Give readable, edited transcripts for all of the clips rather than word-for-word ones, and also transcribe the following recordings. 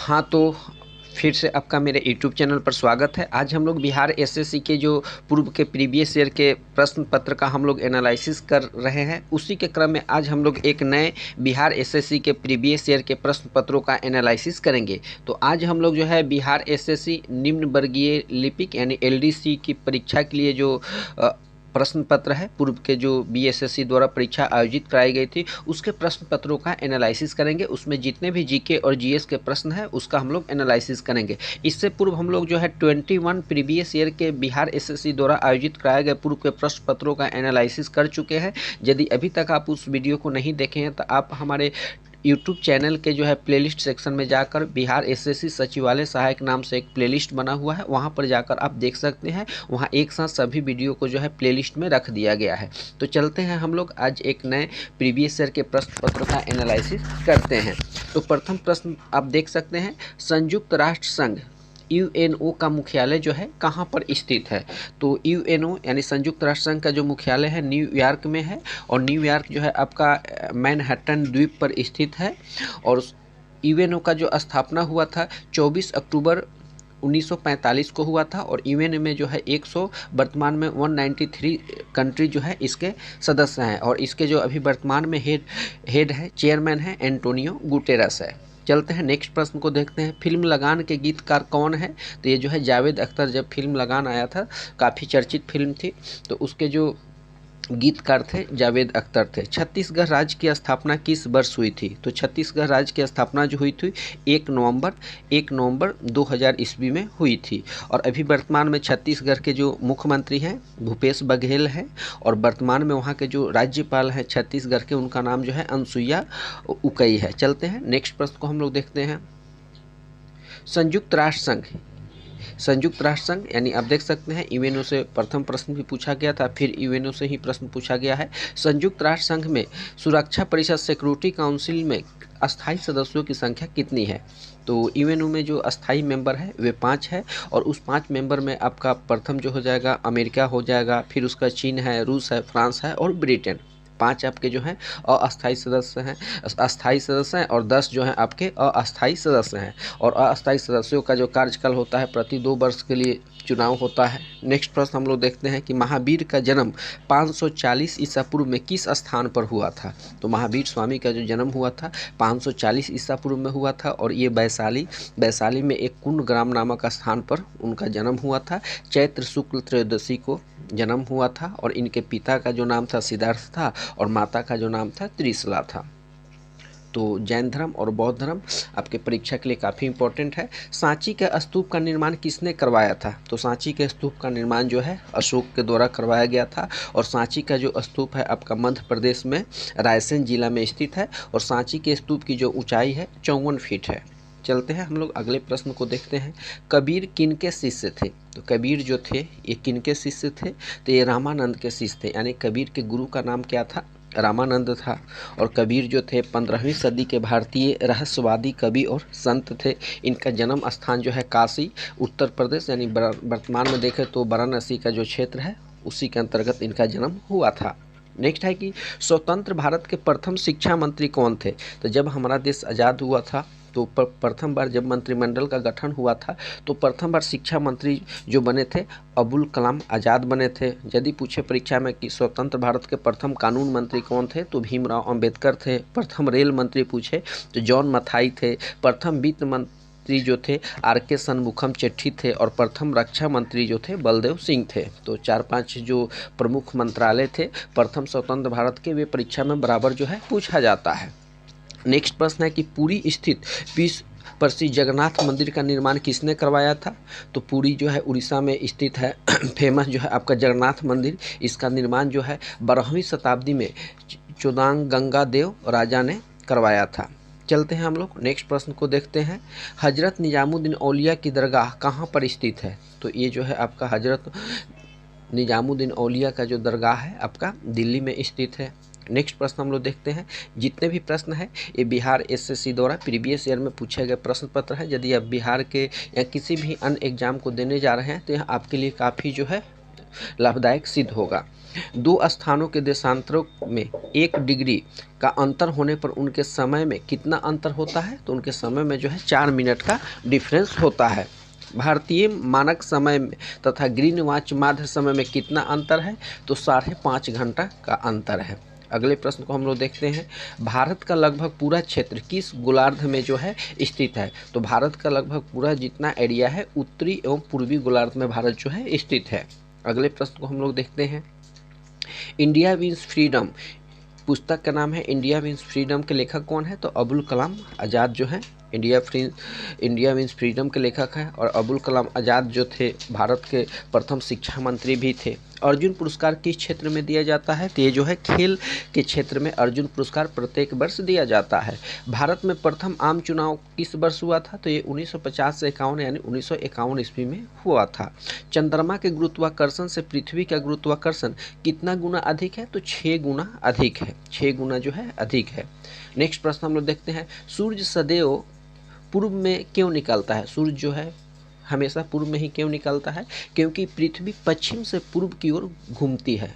हाँ, तो फिर से आपका मेरे यूट्यूब चैनल पर स्वागत है। आज हम लोग बिहार एसएससी के जो पूर्व के प्रीवियस ईयर के प्रश्न पत्र का हम लोग एनालिसिस कर रहे हैं। उसी के क्रम में आज हम लोग एक नए बिहार एसएससी के प्रीवियस ईयर के प्रश्न पत्रों का एनालिसिस करेंगे। तो आज हम लोग जो है बिहार एसएससी निम्न वर्गीय लिपिक यानी एलडीसी की परीक्षा के लिए जो प्रश्न पत्र है, पूर्व के जो बीएसएससी द्वारा परीक्षा आयोजित कराई गई थी उसके प्रश्न पत्रों का एनालिसिस करेंगे। उसमें जितने भी जीके और जीएस के प्रश्न हैं उसका हम लोग एनालिसिस करेंगे। इससे पूर्व हम लोग जो है 21 प्रीवियस ईयर के बिहार एसएससी द्वारा आयोजित कराए गए पूर्व के प्रश्न पत्रों का एनालिसिस कर चुके हैं। यदि अभी तक आप उस वीडियो को नहीं देखे हैं तो आप हमारे यूट्यूब चैनल के जो है प्लेलिस्ट सेक्शन में जाकर बिहार एसएससी सचिवालय सहायक नाम से एक प्लेलिस्ट बना हुआ है, वहां पर जाकर आप देख सकते हैं। वहां एक साथ सभी वीडियो को जो है प्लेलिस्ट में रख दिया गया है। तो चलते हैं हम लोग आज एक नए प्रीवियस ईयर के प्रश्न पत्र का एनालिसिस करते हैं। तो प्रथम प्रश्न आप देख सकते हैं, संयुक्त राष्ट्र संघ यूएनओ का मुख्यालय जो है कहाँ पर स्थित है। तो यूएनओ यानी संयुक्त राष्ट्र संघ का जो मुख्यालय है न्यूयॉर्क में है, और न्यूयॉर्क जो है आपका मैनहट्टन द्वीप पर स्थित है। और यूएनओ का जो स्थापना हुआ था 24 अक्टूबर 1945 को हुआ था, और यूएन में जो है 100 वर्तमान में 193 कंट्री जो है इसके सदस्य हैं, और इसके जो अभी वर्तमान में हेड है, चेयरमैन है एंटोनियो गुटेरस है। चलते हैं नेक्स्ट प्रश्न को देखते हैं, फिल्म लगान के गीतकार कौन है। तो ये जो है जावेद अख्तर, जब फिल्म लगान आया था काफ़ी चर्चित फिल्म थी, तो उसके जो गीतकार थे जावेद अख्तर थे। छत्तीसगढ़ राज्य की स्थापना किस वर्ष हुई थी। तो छत्तीसगढ़ राज्य की स्थापना जो हुई थी 1 नवंबर 2000 ईस्वी में हुई थी। और अभी वर्तमान में छत्तीसगढ़ के जो मुख्यमंत्री हैं भूपेश बघेल हैं, और वर्तमान में वहाँ के जो राज्यपाल हैं छत्तीसगढ़ के, उनका नाम जो है अनसुईया उकई है। चलते हैं नेक्स्ट प्रश्न को हम लोग देखते हैं, संयुक्त राष्ट्र संघ यानी आप देख सकते हैं यूएनओ से प्रथम प्रश्न भी पूछा गया था, फिर यूएनओ से ही प्रश्न पूछा गया है। संयुक्त राष्ट्र संघ में सुरक्षा परिषद सिक्योरिटी काउंसिल में अस्थायी सदस्यों की संख्या कितनी है। तो यूएनओ में जो अस्थायी मेंबर है वे 5 है, और उस 5 मेंबर में आपका प्रथम जो हो जाएगा अमेरिका हो जाएगा, फिर उसका चीन है, रूस है, फ्रांस है और ब्रिटेन। 5 आपके जो हैं अस्थायी सदस्य हैं, अस्थायी सदस्य हैं, और 10 जो हैं आपके अस्थायी सदस्य हैं। और अस्थायी सदस्यों का जो कार्यकाल होता है प्रति 2 वर्ष के लिए चुनाव होता है। नेक्स्ट प्रश्न हम लोग देखते हैं कि महावीर का जन्म 540 ईसा पूर्व में किस स्थान पर हुआ था। तो महावीर स्वामी का जो जन्म हुआ था 540 ईसा पूर्व में हुआ था, और ये वैशाली में एक कुंड ग्राम नामक स्थान पर उनका जन्म हुआ था। चैत्र शुक्ल त्रयोदशी को जन्म हुआ था, और इनके पिता का जो नाम था सिद्धार्थ था, और माता का जो नाम था त्रिशला था। तो जैन धर्म और बौद्ध धर्म आपके परीक्षा के लिए काफ़ी इंपॉर्टेंट है। सांची के स्तूप का निर्माण किसने करवाया था। तो सांची के स्तूप का निर्माण जो है अशोक के द्वारा करवाया गया था, और सांची का जो स्तूप है आपका मध्य प्रदेश में रायसेन जिला में स्थित है, और सांची के स्तूप की जो ऊंचाई है 54 फीट है। चलते हैं हम लोग अगले प्रश्न को देखते हैं, कबीर किन के शिष्य थे। तो कबीर जो थे ये किन के शिष्य थे। तो ये रामानंद के शिष्य थे, यानी कबीर के गुरु का नाम क्या था, रामानंद था। और कबीर जो थे 15वीं सदी के भारतीय रहस्यवादी कवि और संत थे। इनका जन्म स्थान जो है काशी उत्तर प्रदेश यानी वर्तमान में देखें तो वाराणसी का जो क्षेत्र है उसी के अंतर्गत इनका जन्म हुआ था। नेक्स्ट है कि स्वतंत्र भारत के प्रथम शिक्षा मंत्री कौन थे। तो जब हमारा देश आज़ाद हुआ था तो प्रथम बार जब मंत्रिमंडल का गठन हुआ था तो प्रथम बार शिक्षा मंत्री जो बने थे अबुल कलाम आज़ाद बने थे। यदि पूछे परीक्षा में कि स्वतंत्र भारत के प्रथम कानून मंत्री कौन थे तो भीमराव अंबेडकर थे। प्रथम रेल मंत्री पूछे तो जॉन मथाई थे। प्रथम वित्त मंत्री जो थे आर.के. शनमुखम चेट्टी थे, और प्रथम रक्षा मंत्री जो थे बलदेव सिंह थे। तो 4-5 जो प्रमुख मंत्रालय थे प्रथम स्वतंत्र भारत के, वे परीक्षा में बराबर जो है पूछा जाता है। नेक्स्ट प्रश्न है कि पुरी स्थित विश्व प्रसिद्ध जगन्नाथ मंदिर का निर्माण किसने करवाया था। तो पुरी जो है उड़ीसा में स्थित है फेमस जो है आपका जगन्नाथ मंदिर, इसका निर्माण जो है 12वीं शताब्दी में चोदांग गंगा देव राजा ने करवाया था। चलते हैं हम लोग नेक्स्ट प्रश्न को देखते हैं, हजरत निजामुद्दीन औलिया की दरगाह कहाँ पर स्थित है। तो ये जो है आपका हजरत निजामुद्दीन औलिया का जो दरगाह है आपका दिल्ली में स्थित है। नेक्स्ट प्रश्न हम लोग देखते हैं, जितने भी प्रश्न हैं ये बिहार एसएससी द्वारा प्रीवियस ईयर में पूछे गए प्रश्न पत्र हैं। यदि आप बिहार के या किसी भी अन्य एग्जाम को देने जा रहे हैं तो यहाँ आपके लिए काफ़ी जो है लाभदायक सिद्ध होगा। दो स्थानों के देशांतरों में 1 डिग्री का अंतर होने पर उनके समय में कितना अंतर होता है? तो उनके समय में जो है 4 मिनट का डिफरेंस होता है। भारतीय मानक समय में तथा ग्रीनवाच माध्य समय में कितना अंतर है? तो 5.5 घंटा का अंतर है। अगले प्रश्न को हम लोग देखते हैं, भारत का लगभग पूरा क्षेत्र किस गोलार्ध में जो है स्थित है? तो भारत का लगभग पूरा जितना एरिया है उत्तरी एवं पूर्वी गोलार्ध में भारत जो है स्थित है। अगले प्रश्न को हम लोग देखते हैं, इंडिया मीन्स फ्रीडम पुस्तक का नाम है इंडिया मीन्स फ्रीडम के लेखक कौन है? तो अबुल कलाम आज़ाद जो है इंडिया मीन्स फ्रीडम के लेखक हैं। और अबुल कलाम आज़ाद जो थे भारत के प्रथम शिक्षा मंत्री भी थे। अर्जुन पुरस्कार किस क्षेत्र में दिया जाता है? तो ये जो है खेल के क्षेत्र में अर्जुन पुरस्कार प्रत्येक वर्ष दिया जाता है। भारत में प्रथम आम चुनाव किस वर्ष हुआ था? तो ये 1950 से 51 यानी 1951 ईस्वी में हुआ था। चंद्रमा के गुरुत्वाकर्षण से पृथ्वी का गुरुत्वाकर्षण कितना गुना अधिक है? तो 6 गुना अधिक है, 6 गुना जो है अधिक है। नेक्स्ट प्रश्न हम लोग देखते हैं, सूर्य सदैव पूर्व में क्यों निकलता है? सूर्य जो है हमेशा पूर्व में ही क्यों निकलता है? क्योंकि पृथ्वी पश्चिम से पूर्व की ओर घूमती है।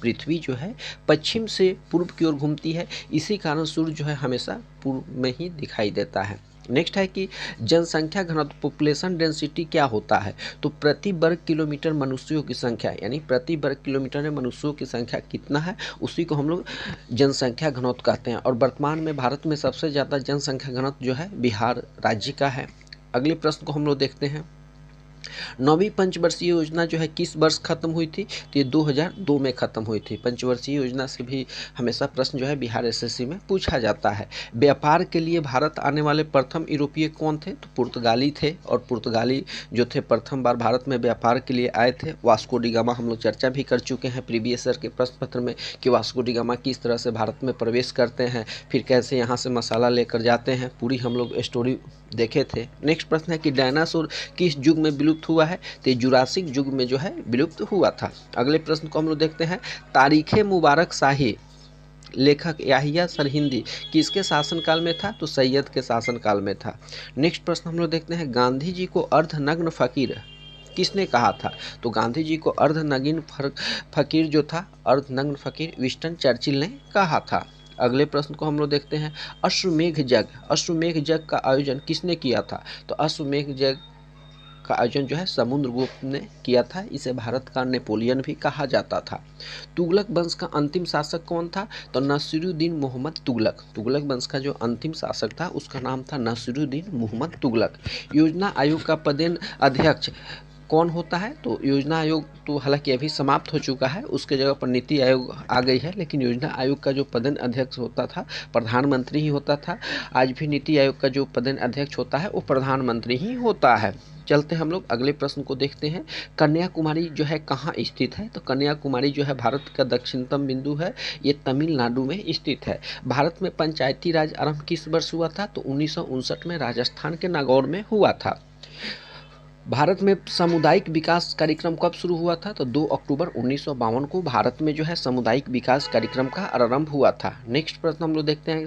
पृथ्वी जो है पश्चिम से पूर्व की ओर घूमती है, इसी कारण सूर्य जो है हमेशा पूर्व में ही दिखाई देता है। नेक्स्ट है कि जनसंख्या घनत्व पॉपुलेशन डेंसिटी क्या होता है? तो प्रति वर्ग किलोमीटर मनुष्यों की संख्या, यानी प्रति वर्ग किलोमीटर में मनुष्यों की संख्या कितना है, उसी को हम लोग जनसंख्या घनत्व कहते हैं। और वर्तमान में भारत में सबसे ज़्यादा जनसंख्या घनत्व जो है बिहार राज्य का है। अगले प्रश्न को हम लोग देखते हैं, 9वीं पंचवर्षीय योजना जो है किस वर्ष खत्म हुई थी? तो ये 2002 में खत्म हुई थी। पंचवर्षीय योजना से भी हमेशा प्रश्न जो है बिहार एसएससी में पूछा जाता है। व्यापार के लिए भारत आने वाले प्रथम यूरोपीय कौन थे? तो पुर्तगाली थे। और पुर्तगाली जो थे प्रथम बार भारत में व्यापार के लिए आए थे। वास्को डी गामा हम लोग चर्चा भी कर चुके हैं प्रीवियस ईयर के प्रश्न पत्र में कि वास्को डी गामा किस तरह से भारत में प्रवेश करते हैं, फिर कैसे यहाँ से मसाला लेकर जाते हैं, पूरी हम लोग स्टोरी देखे थे। नेक्स्ट प्रश्न है कि डायनासोर किस युग में विलुप्त हुआ है? तो जुरासिक युग में जो है विलुप्त हुआ था। अगले प्रश्न को हम लोग देखते हैं, तारीखे मुबारक शाही लेखक याहिया सरहिंदी किसके शासनकाल में था? तो सैयद के शासनकाल में था। नेक्स्ट प्रश्न हम लोग देखते हैं, गांधी जी को अर्धनग्न फकीर किसने कहा था? तो गांधी जी को अर्धनग्न फकीर जो था, अर्धनग्न फकीर विंस्टन चर्चिल ने कहा था। अगले प्रश्न को हम लोग देखते हैं, अश्वमेघ यज्ञ का आयोजन किसने किया था? तो अश्वमेघ यज्ञ का आयोजन जो है समुद्रगुप्त ने किया था। इसे भारत का नेपोलियन भी कहा जाता था। तुगलक वंश का अंतिम शासक कौन था? तो नसीरुद्दीन मोहम्मद तुगलक। तुगलक वंश का जो अंतिम शासक था उसका नाम था नसीरुद्दीन मोहम्मद तुगलक। योजना आयोग का पदेन अध्यक्ष कौन होता है? तो योजना आयोग तो हालांकि अभी समाप्त हो चुका है, उसके जगह पर नीति आयोग आ गई है, लेकिन योजना आयोग का जो पदेन अध्यक्ष होता था प्रधानमंत्री ही होता था। आज भी नीति आयोग का जो पदेन अध्यक्ष होता है वो प्रधानमंत्री ही होता है। चलते हम लोग अगले प्रश्न को देखते हैं, कन्याकुमारी जो है कहाँ स्थित है? तो कन्याकुमारी जो है भारत का दक्षिणतम बिंदु है, ये तमिलनाडु में स्थित है। भारत में पंचायती राज आरंभ किस वर्ष हुआ था? तो 1959 में राजस्थान के नागौर में हुआ था। भारत में सामुदायिक विकास कार्यक्रम कब शुरू हुआ था? तो 2 अक्टूबर 1952 को भारत में जो है सामुदायिक विकास कार्यक्रम का आरंभ हुआ था। नेक्स्ट प्रश्न हम लोग देखते हैं,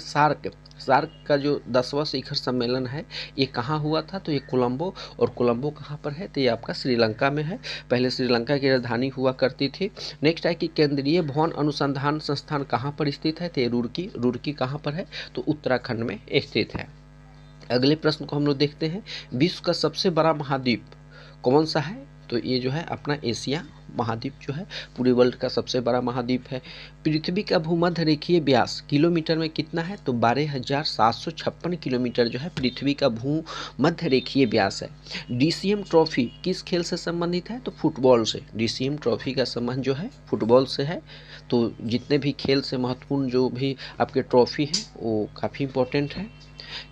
सार्क का जो 10वां शिखर सम्मेलन है ये कहाँ हुआ था? तो ये कोलंबो। और कोलंबो कहाँ पर है? तो ये आपका श्रीलंका में है। पहले श्रीलंका की राजधानी हुआ करती थी। नेक्स्ट है कि केंद्रीय भवन अनुसंधान संस्थान कहाँ पर स्थित है? तो ये रुड़की कहाँ पर है? तो उत्तराखंड में स्थित है। अगले प्रश्न को हम लोग देखते हैं, विश्व का सबसे बड़ा महाद्वीप कौन सा है? तो ये जो है अपना एशिया महाद्वीप जो है पूरे वर्ल्ड का सबसे बड़ा महाद्वीप है। पृथ्वी का भूमध्य रेखीय व्यास किलोमीटर में कितना है? तो 12,756 किलोमीटर जो है पृथ्वी का भूमध्य रेखीय व्यास है। डीसीएम ट्रॉफी किस खेल से संबंधित है? तो फुटबॉल से। डीसीएम ट्रॉफी का संबंध जो है फुटबॉल से है। तो जितने भी खेल से महत्वपूर्ण जो भी आपके ट्रॉफी है वो काफ़ी इंपॉर्टेंट है।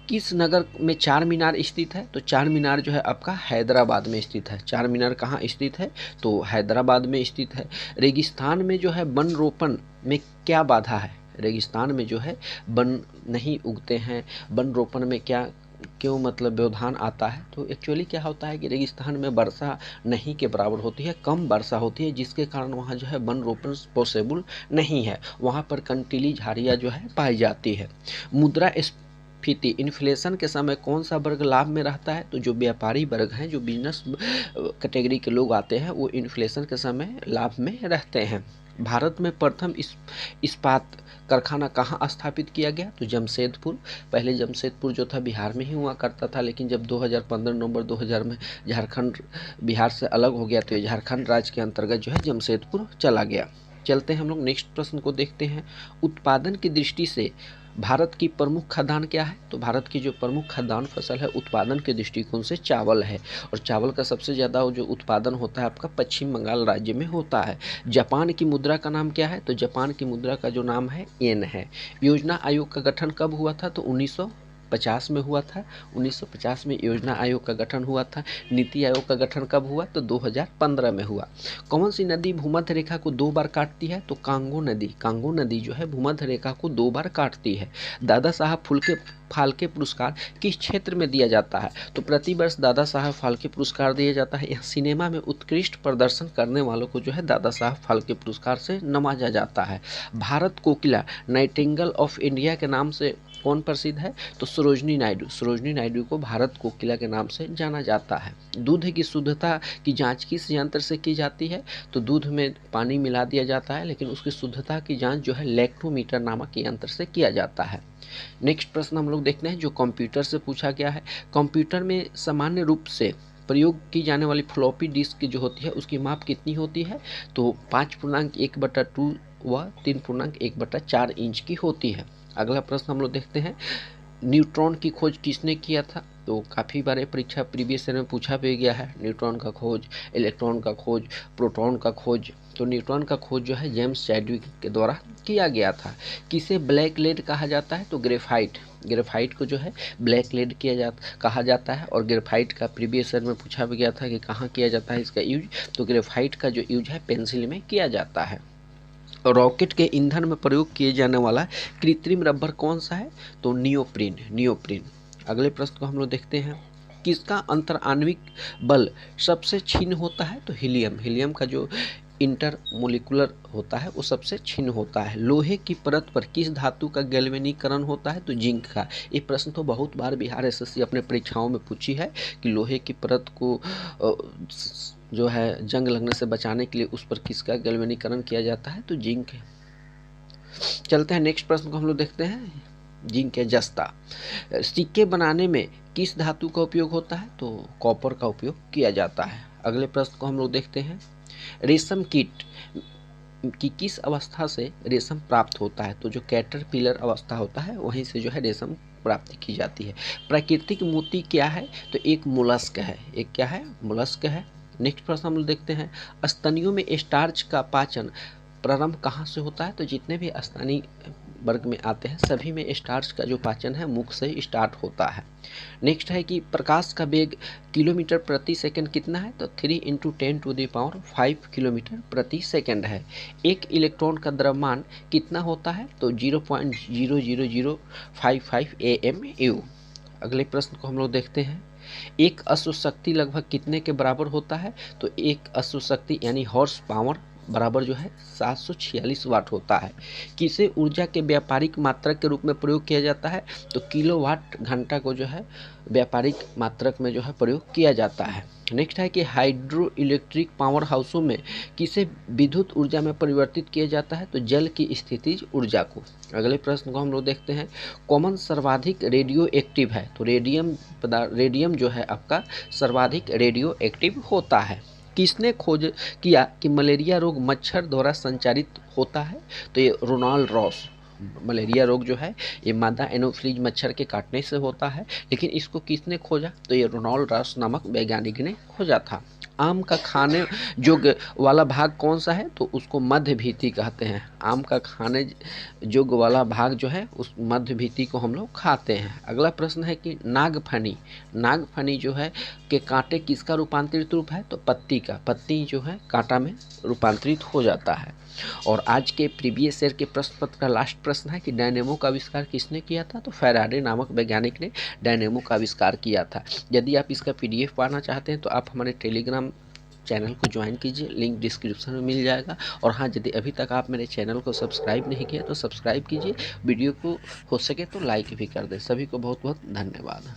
किस नगर में चार मीनार स्थित है? तो चार मीनार जो है आपका हैदराबाद में स्थित है। चार मीनार कहाँ स्थित है? तो हैदराबाद में स्थित है। रेगिस्तान में जो है वन रोपण में क्या बाधा है? रेगिस्तान में जो है वन नहीं उगते हैं, वन रोपण में क्यों मतलब व्यवधान आता है? तो एक्चुअली क्या होता है कि रेगिस्तान में वर्षा नहीं के बराबर होती है, कम वर्षा होती है, जिसके कारण वहाँ जो है वन रोपण पॉसिबल नहीं है। वहाँ पर कंटीली झाड़ियाँ जो है पाई जाती है। मुद्रा फीती। इन्फ्लेशन के समय कौन सा वर्ग लाभ में रहता है? तो जो व्यापारी वर्ग हैं, जो बिजनेस कैटेगरी के लोग आते हैं, वो इन्फ्लेशन के समय लाभ में रहते हैं। भारत में प्रथम इस्पात कारखाना कहाँ स्थापित किया गया? तो जमशेदपुर। पहले जमशेदपुर जो था बिहार में ही हुआ करता था, लेकिन जब 2015 नवंबर 2000 में झारखंड बिहार से अलग हो गया तो ये झारखंड राज्य के अंतर्गत जो है जमशेदपुर चला गया। चलते हैं हम लोग नेक्स्ट प्रश्न को देखते हैं। उत्पादन की दृष्टि से भारत की प्रमुख खाद्यान्न क्या है? तो भारत की जो प्रमुख खाद्यान्न फसल है उत्पादन के दृष्टिकोण से चावल है, और चावल का सबसे ज़्यादा जो उत्पादन होता है आपका पश्चिम बंगाल राज्य में होता है। जापान की मुद्रा का नाम क्या है? तो जापान की मुद्रा का जो नाम है येन है। योजना आयोग का गठन कब हुआ था? तो 1950 में हुआ था। 1950 में योजना आयोग का गठन हुआ था। नीति आयोग का गठन कब हुआ? तो 2015 में हुआ। कौन सी नदी भूमध्य रेखा को 2 बार काटती है? तो कांगो नदी। कांगो नदी जो है भूमध्य रेखा को 2 बार काटती है। दादा साहब फाल्के पुरस्कार किस क्षेत्र में दिया जाता है? तो प्रतिवर्ष दादा साहब फाल्के पुरस्कार दिया जाता है। यह सिनेमा में उत्कृष्ट प्रदर्शन करने वालों को जो है दादा साहब फाल्के पुरस्कार से नवाजा जाता है। भारत कोकिला नाइटिंगेल ऑफ इंडिया के नाम से कौन प्रसिद्ध है? तो सरोजनी नायडू। सरोजनी नायडू को भारत कोकिला के नाम से जाना जाता है। दूध की शुद्धता की जांच किस यंत्र से की जाती है? तो दूध में पानी मिला दिया जाता है, लेकिन उसकी शुद्धता की जांच जो है लैक्टोमीटर नामक यंत्र से किया जाता है। नेक्स्ट प्रश्न हम लोग देखते हैं जो कंप्यूटर से पूछा गया है। कंप्यूटर में सामान्य रूप से प्रयोग की जाने वाली फ्लॉपी डिस्क जो होती है उसकी माप कितनी होती है? तो 5.1/2 व 3.1/4 इंच की होती है। अगला प्रश्न हम लोग देखते हैं न्यूट्रॉन की खोज किसने किया था? तो काफ़ी बार परीक्षा प्रीवियस ईयर में पूछा भी गया है। न्यूट्रॉन का खोज, इलेक्ट्रॉन का खोज, प्रोटॉन का खोज। तो न्यूट्रॉन का खोज जो है जेम्स चैडविक के द्वारा किया गया था। किसे ब्लैक लेड कहा जाता है? तो ग्रेफाइट। ग्रेफाइट को जो है ब्लैक लेड कहा जाता है, और ग्रेफाइट का प्रीवियस ईयर में पूछा भी गया था कि कहाँ किया जाता है इसका यूज। तो ग्रेफाइट का जो यूज है पेंसिल में किया जाता है। रॉकेट के ईंधन में प्रयोग किए जाने वाला कृत्रिम रबर कौन सा है? तो नियोप्रीन। नियोप्रीन। अगले प्रश्न को हम लोग देखते हैं किसका अंतराण्विक बल सबसे क्षीण होता है? तो हीलियम। हीलियम का जो इंटरमोलिकुलर होता है वो सबसे क्षीण होता है। लोहे की परत पर किस धातु का गैल्वेनीकरण होता है? तो जिंक का। ये प्रश्न तो बहुत बार बिहार एसएससी अपने परीक्षाओं में पूछी है कि लोहे की परत को जो है जंग लगने से बचाने के लिए उस पर किसका गैल्वेनीकरण किया जाता है? तो जिंक है। चलते हैं नेक्स्ट प्रश्न को हम लोग देखते हैं जिंक है जस्ता। सिक्के बनाने में किस धातु का उपयोग होता है? तो कॉपर का उपयोग किया जाता है। अगले प्रश्न को हम लोग देखते हैं रेशम कीट की किस अवस्था से रेशम प्राप्त होता है? तो जो कैटरपिलर अवस्था होता है वहीं से जो है रेशम प्राप्ति की जाती है। प्राकृतिक मोती क्या है? तो एक मोलस्क है। एक क्या है? मोलस्क है। नेक्स्ट प्रश्न हम लोग देखते हैं स्तनियों में स्टार्च का पाचन प्रारंभ कहाँ से होता है? तो जितने भी स्तनी वर्ग में आते हैं सभी में स्टार्च का जो पाचन है मुख से स्टार्ट होता है। नेक्स्ट है कि प्रकाश का वेग किलोमीटर प्रति सेकंड कितना है? तो 3 × 10⁵ किलोमीटर प्रति सेकंड है। एक इलेक्ट्रॉन का द्रव्यमान कितना होता है? तो 0.00055 AMU। अगले प्रश्न को हम लोग देखते हैं एक अश्व शक्ति लगभग कितने के बराबर होता है? तो एक अश्व शक्ति यानी हॉर्स पावर बराबर जो है 746 वाट होता है। किसे ऊर्जा के व्यापारिक मात्रक के रूप में प्रयोग किया जाता है? तो किलोवाट घंटा को जो है व्यापारिक मात्रक में जो है प्रयोग किया जाता है। नेक्स्ट है कि हाइड्रो इलेक्ट्रिक पावर हाउसों में किसे विद्युत ऊर्जा में परिवर्तित किया जाता है? तो जल की स्थितिज ऊर्जा को। अगले प्रश्न को हम लोग देखते हैं कौन सर्वाधिक रेडियो एक्टिव है? तो रेडियम जो है आपका सर्वाधिक रेडियो एक्टिव होता है। किसने खोज किया कि मलेरिया रोग मच्छर द्वारा संचारित होता है? तो ये रोनाल्ड रॉस। मलेरिया रोग जो है ये मादा एनोफ्लीज मच्छर के काटने से होता है, लेकिन इसको किसने खोजा? तो ये रोनाल्ड रॉस नामक वैज्ञानिक ने खोजा था। आम का खाने योग्य वाला भाग कौन सा है? तो उसको मध्य भीति कहते हैं। आम का खाने योग्य वाला भाग जो है उस मध्य भीति को हम लोग खाते हैं। अगला प्रश्न है कि नागफनी। नागफनी जो है के कांटे किसका रूपांतरित रूप है? तो पत्ती का। पत्ती जो है कांटा में रूपांतरित हो जाता है। और आज के प्रीवियस ईयर के प्रश्न पत्र का लास्ट प्रश्न है कि डायनेमो का आविष्कार किसने किया था? तो फैराडे नामक वैज्ञानिक ने डायनेमो का आविष्कार किया था। यदि आप इसका PDF पाना चाहते हैं तो आप हमारे टेलीग्राम चैनल को ज्वाइन कीजिए, लिंक डिस्क्रिप्शन में मिल जाएगा। और हाँ, यदि अभी तक आप मेरे चैनल को सब्सक्राइब नहीं किया तो सब्सक्राइब कीजिए, वीडियो को हो सके तो लाइक भी कर दें। सभी को बहुत बहुत धन्यवाद।